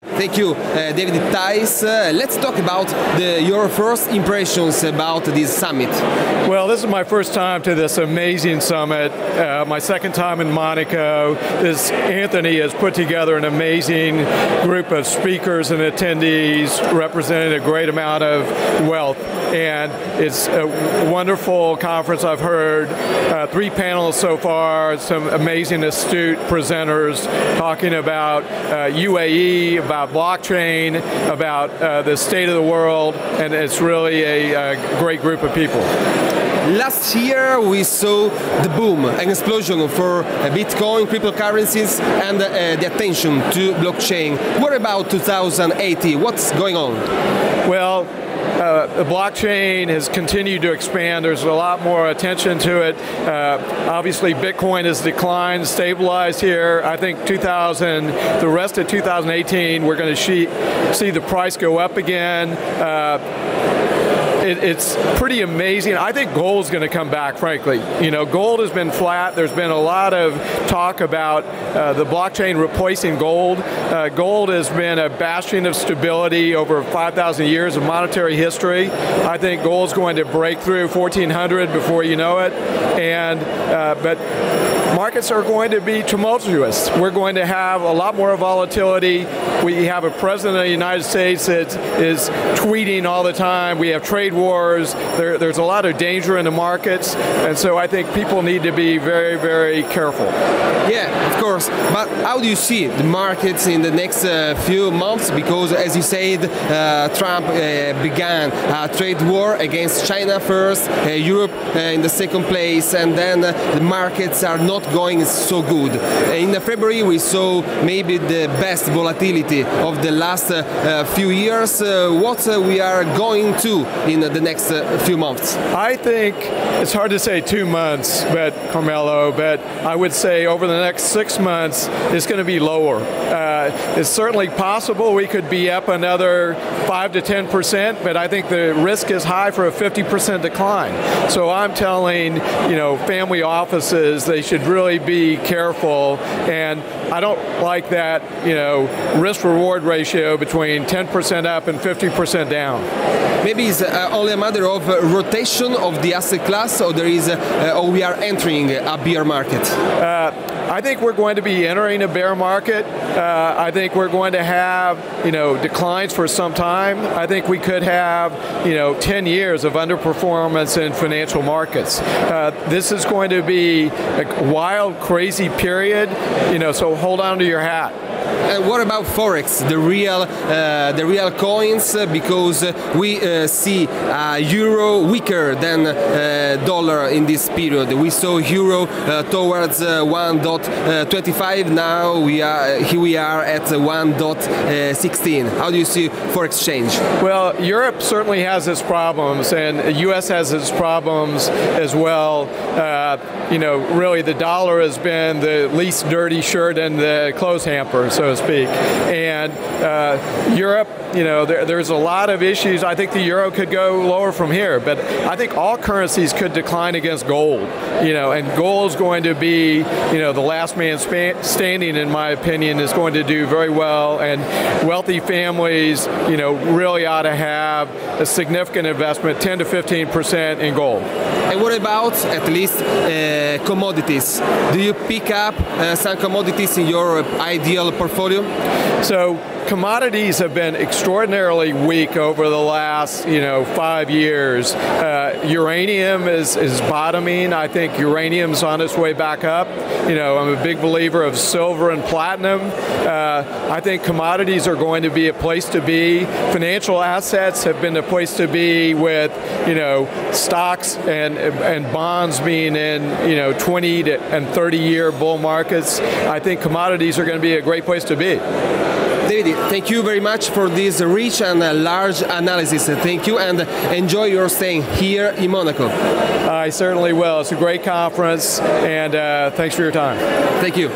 Thank you, David Tice. Let's talk about your first impressions about this summit. Well, this is my first time to this amazing summit, my second time in Monaco. Anthony has put together an amazing group of speakers and attendees representing a great amount of wealth. And it's a wonderful conference. I've heard 3 panels so far, some amazing astute presenters talking about UAE, about blockchain, about the state of the world, and it's really a great group of people. Last year we saw the boom, an explosion for Bitcoin, cryptocurrencies, and the attention to blockchain. What about 2018? What's going on? Well, the blockchain has continued to expand. There's a lot more attention to it. Obviously, Bitcoin has declined, stabilized here. I think the rest of 2018, we're going to see the price go up again. It's pretty amazing. I think gold's going to come back, frankly. You know, gold has been flat. There's been a lot of talk about the blockchain replacing gold. Gold has been a bastion of stability over 5,000 years of monetary history. I think gold's going to break through 1,400 before you know it. But markets are going to be tumultuous. We're going to have a lot more volatility. We have a president of the United States that is tweeting all the time. We have trade wars. There's a lot of danger in the markets, and so I think people need to be very, very careful. Yeah, of course. But how do you see the markets in the next few months? Because, as you said, Trump began a trade war against China first, Europe in the second place, and then the markets are not going so good. In February, we saw maybe the best volatility of the last few years. What we are going to in the next few months? I think it's hard to say 2 months, Carmelo, but I would say over the next 6 months, it's going to be lower. It's certainly possible we could be up another 5 to 10%, but I think the risk is high for a 50% decline. So I'm telling, family offices they should really be careful, and I don't like that, risk-reward ratio between 10% up and 50% down. Maybe it's only a matter of rotation of the asset class, or or we are entering a bear market? I think we're going to be entering a bear market. I think we're going to have, declines for some time. I think we could have, 10 years of underperformance in financial markets. This is going to be a wild, crazy period, so hold on to your hat. And what about Forex, the real coins? Because we see euro weaker than dollar in this period. We saw euro towards 1.25. Now here we are at 1.16. How do you see Forex change? Well, Europe certainly has its problems, and the U.S. has its problems as well. Really the dollar has been the least dirty shirt in the clothes hamper, so to speak. And Europe, there's a lot of issues. I think the euro could go lower from here, but I think all currencies could decline against gold. And gold's going to be, the last man standing, in my opinion, is going to do very well. And wealthy families, really ought to have a significant investment, 10 to 15% in gold. And what about, at least, commodities? Do you pick up some commodities in your ideal portfolio? So commodities have been extraordinarily weak over the last, 5 years. Uranium is bottoming. I think uranium's on its way back up. I'm a big believer of silver and platinum. I think commodities are going to be a place to be. Financial assets have been a place to be, with, stocks and bonds being in, 20 and 30-year bull markets. I think commodities are going to be a great place to be. David, thank you very much for this rich and large analysis. Thank you, and enjoy your stay here in Monaco. I certainly will. It's a great conference, and thanks for your time. Thank you.